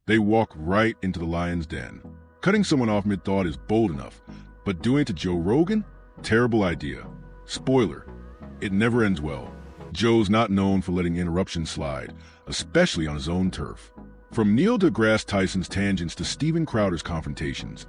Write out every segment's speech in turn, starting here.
They walk right into the lion's den. Cutting someone off mid-thought is bold enough, but doing it to Joe Rogan? Terrible idea. Spoiler, it never ends well. Joe's not known for letting interruptions slide, especially on his own turf. From Neil deGrasse Tyson's tangents to Steven Crowder's confrontations,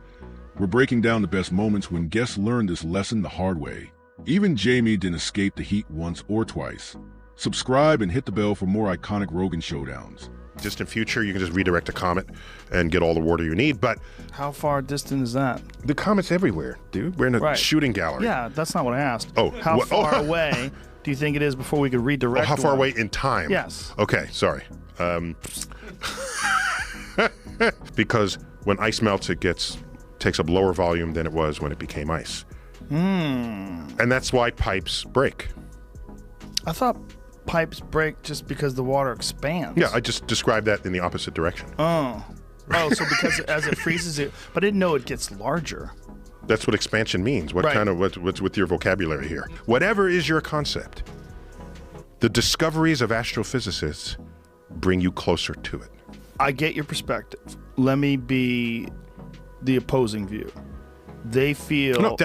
we're breaking down the best moments when guests learn this lesson the hard way. Even Jamie didn't escape the heat once or twice. Subscribe and hit the bell for more iconic Rogan showdowns. Distant future, you can just redirect a comet and get all the water you need, but How far distant is that? the comet's everywhere, dude. We're in a Right. shooting gallery. Yeah, that's not what I asked. Oh, How what- far away do you think it is before we could redirect How far one? away in time? Yes. Okay, sorry. Because when ice melts, it takes up lower volume than it was when it became ice. And that's why pipes break. I thought pipes break just because the water expands. Yeah, I just described that in the opposite direction. Oh, so because as it freezes it, but I didn't know it gets larger. That's what expansion means. What Right. kind of what's with your vocabulary here? Whatever is your concept, the discoveries of astrophysicists bring you closer to it. I get your perspective. Let me be the opposing view. They feel No,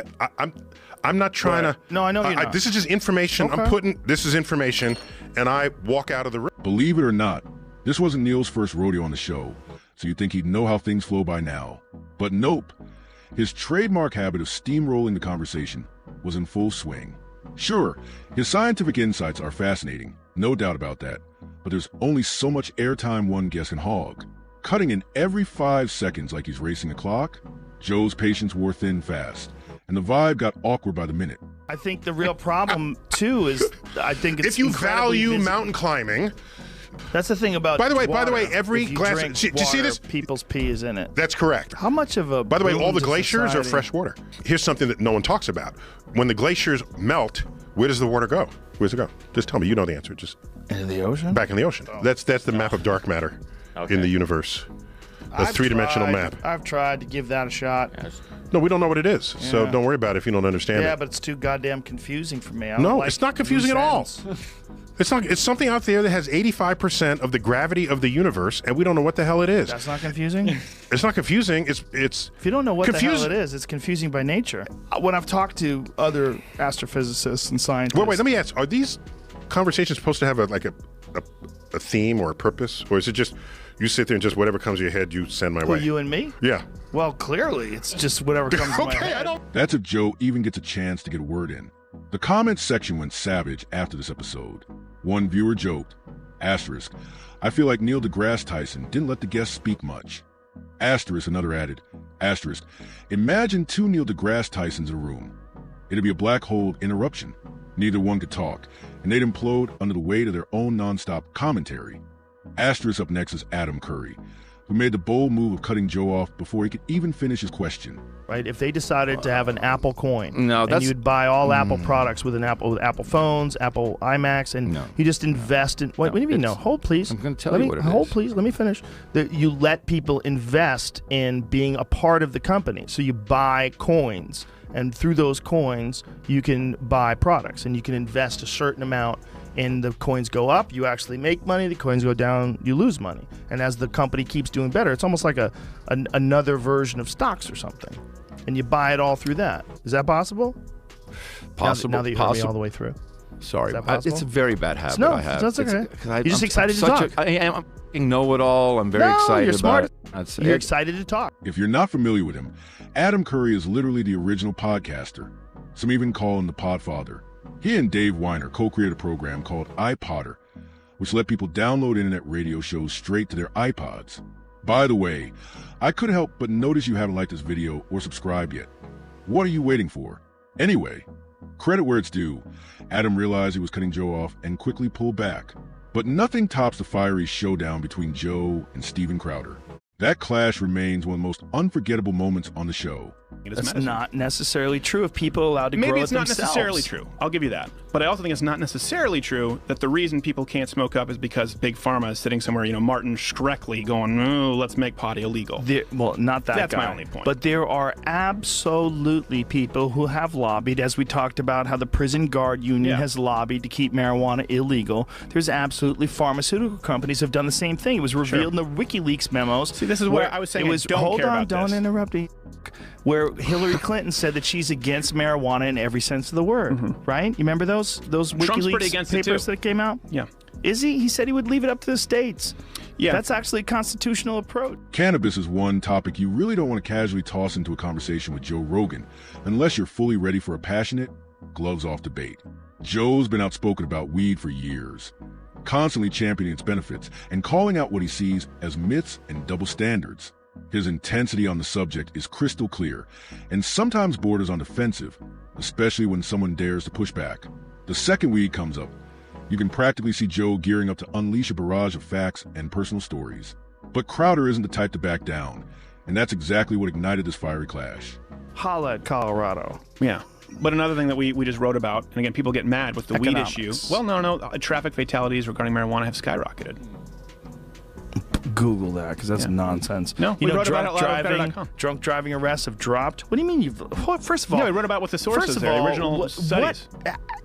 I'm not trying Right. to. No, I know you're not. This is just information. Okay. This is information, and I walk out of the room. Believe it or not, this wasn't Neil's first rodeo on the show, so you'd think he'd know how things flow by now. But nope. His trademark habit of steamrolling the conversation was in full swing. Sure, his scientific insights are fascinating, no doubt about that, but there's only so much airtime one guest can hog. Cutting in every 5 seconds like he's racing a clock, Joe's patience wore thin fast, and the vibe got awkward by the minute. I think the real problem too is I think it's If you incredibly value visible. mountain climbing, That's the thing about By the way, water. every If you glass- drink do you see water, this? People's pee is in it. that's correct. How much of a By the way, all the boon to glaciers are society- fresh water. Here's something that no one talks about. When the glaciers melt, where does the water go? Where's it go? Just tell me. You know the answer. Just into the ocean. back in the ocean. That's the map of dark matter in the universe. A I've three-dimensional tried- map. I've tried to give that a shot. No, we don't know what it is, so Yeah. don't worry about it if you don't understand Yeah, it. but it's too goddamn confusing for me. I don't No, like it's not confusing at all. loose ends. It's not. It's something out there that has 85% of the gravity of the universe, and we don't know what the hell it is. That's not confusing. It's not confusing. It's. If you don't know what the hell Confusing. it is, it's confusing by nature. When I've talked to other astrophysicists and scientists, Wait. Let me ask: are these conversations supposed to have a theme or a purpose, or is it just you sit there and just whatever comes to your head you send my Who, way? you and me? Yeah. Well, clearly, it's just whatever comes to my Okay. head. I don't. That's if Joe even gets a chance to get a word in. The comments section went savage after this episode. One viewer joked, asterisk, I feel like Neil deGrasse Tyson didn't let the guests speak much. Asterisk, another added, asterisk, imagine 2 Neil deGrasse Tysons in a room. It'd be a black hole of interruption. Neither one could talk, and they'd implode under the weight of their own nonstop commentary. Asterisk up next is Adam Curry, who made the bold move of cutting Joe off before he could even finish his question. Right? If they decided to have an Apple coin, No, and that's- you'd buy all Apple products with Apple phones, Apple iMacs, and No. you just invest in. What do you mean? No, it's- hold please. I'm gonna tell Let you me, what it hold is. please. Let me finish. You let people invest in being a part of the company. So you buy coins, and through those coins, you can buy products, and you can invest a certain amount. And the coins go up, you actually make money. The coins go down, you lose money. And as the company keeps doing better, it's almost like another version of stocks or something. And you buy it all through that. Is that possible? Possible. Now that you heard me all the way through. Sorry, Is that possible? it's a very bad habit No, I have. that's okay. It's- 'cause You're just I'm excited to such talk. I am a f***ing know-it-all. I'm very No, excited you're smart. about it. That's You're it. excited to talk. If you're not familiar with him, Adam Curry is literally the original podcaster. Some even call him the Podfather. He and Dave Weiner co-created a program called iPodder, which let people download internet radio shows straight to their iPods. By the way, I couldn't help but notice you haven't liked this video or subscribed yet. What are you waiting for? Anyway, credit where it's due. Adam realized he was cutting Joe off and quickly pulled back. But nothing tops the fiery showdown between Joe and Steven Crowder. That clash remains one of the most unforgettable moments on the show. as That's medicine. not necessarily true if people are allowed to grow Maybe it it's not themselves. necessarily true. I'll give you that. But I also think it's not necessarily true that the reason people can't smoke up is because Big Pharma is sitting somewhere, Martin Shkreli going, oh, let's make pot illegal. Well, not that That's guy. my only point. But there are absolutely people who have lobbied, as we talked about how the prison guard union has lobbied to keep marijuana illegal. There's absolutely pharmaceutical companies have done the same thing. It was revealed in the WikiLeaks memos. See, this is where I was saying it was, don't hold care on, about don't this. interrupt me. Where Hillary Clinton said that she's against marijuana in every sense of the word, right? You remember those Trump's pretty WikiLeaks against it, papers too. that came out? Yeah. Is he? He said he would leave it up to the states. Yeah. That's actually a constitutional approach. Cannabis is one topic you really don't want to casually toss into a conversation with Joe Rogan, unless you're fully ready for a passionate, gloves-off debate. Joe's been outspoken about weed for years, constantly championing its benefits and calling out what he sees as myths and double standards. His intensity on the subject is crystal clear, and sometimes borders on defensive, especially when someone dares to push back. The second weed comes up, you can practically see Joe gearing up to unleash a barrage of facts and personal stories. But Crowder isn't the type to back down, and that's exactly what ignited this fiery clash. Holla at Colorado. Yeah. But another thing that we just wrote about, and again, people get mad with the Economics. weed issue. Well, no. Traffic fatalities regarding marijuana have skyrocketed. Google that, because that's nonsense. No, we wrote about it at loudandbetter.com. Drunk driving arrests have dropped. What do you mean first of all... No, we wrote about what the sources first of are, the all, original studies.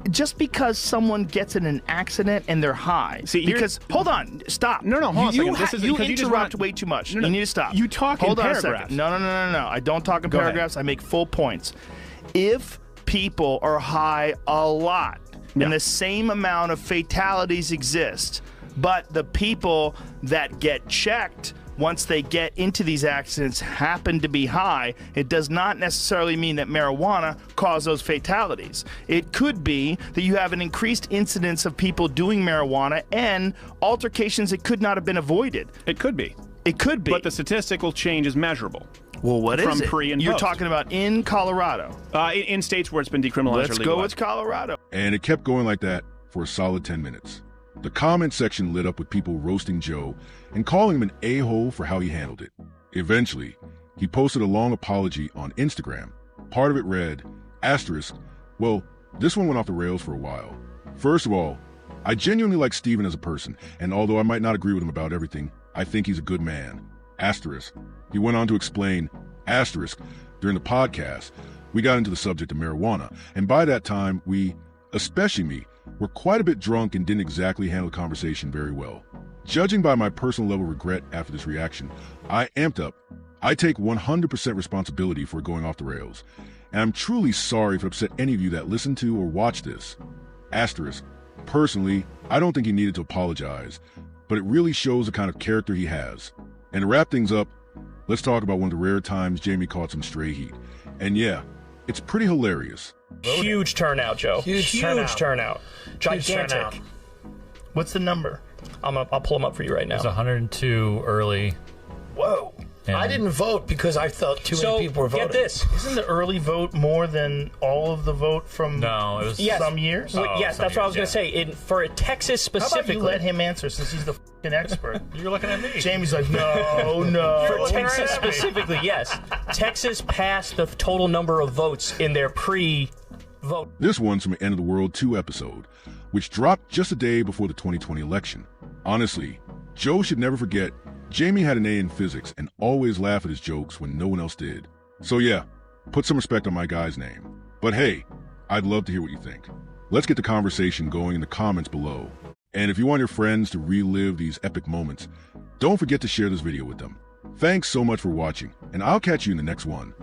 Just because someone gets in an accident and they're high... See, because... Hold on. Stop. No, hold on a second. This is you because you just interrupt run- way too much. No, You need to stop. you talk in hold on paragraphs. A second. No. I don't talk in Go ahead. paragraphs. I make full points. If people are high a lot, and the same amount of fatalities exist, but the people that get checked once they get into these accidents happen to be high, it does not necessarily mean that marijuana caused those fatalities. It could be that you have an increased incidence of people doing marijuana and altercations that could not have been avoided. It could be. It could be. But the statistical change is measurable. Well, what is from it? pre and You're post. talking about in Colorado. In states where it's been decriminalized Let's or go legalized. with Colorado. And it kept going like that for a solid 10 minutes. The comment section lit up with people roasting Joe and calling him an a-hole for how he handled it. Eventually, he posted a long apology on Instagram. Part of it read, asterisk, well, this one went off the rails for a while. First of all, I genuinely like Steven as a person, and although I might not agree with him about everything, I think he's a good man. Asterisk. He went on to explain, asterisk, during the podcast, we got into the subject of marijuana, and by that time, we, especially me, were quite a bit drunk and didn't exactly handle the conversation very well. Judging by my personal level of regret after this reaction, I amped up. I take 100% responsibility for going off the rails, and I'm truly sorry if it upset any of you that listen to or watch this. Asterisk. Personally, I don't think he needed to apologize, but it really shows the kind of character he has. And to wrap things up, let's talk about one of the rare times Jamie caught some stray heat. And yeah, it's pretty hilarious. Huge turnout, Joe. Huge turnout. Gigantic. turnout. What's the number? I'll pull them up for you right now. It was 102 early. Whoa. And I didn't vote because I thought too many people were voting. Get this. Isn't the early vote more than all of the vote from No, it was some years? Oh, Yes, some that's what I was years, going to say. For Texas How about specifically. you let him answer since he's the f***ing expert? You're looking at me. Jamie's like, no. For Texas specifically, yes. Texas passed the total number of votes in their pre-vote. This one's from an End of the World 2 episode, which dropped just a day before the 2020 election. Honestly, Joe should never forget Jamie had an A in physics and always laugh at his jokes when no one else did. So yeah, put some respect on my guy's name. But hey, I'd love to hear what you think. Let's get the conversation going in the comments below. And if you want your friends to relive these epic moments, don't forget to share this video with them. Thanks so much for watching, and I'll catch you in the next one.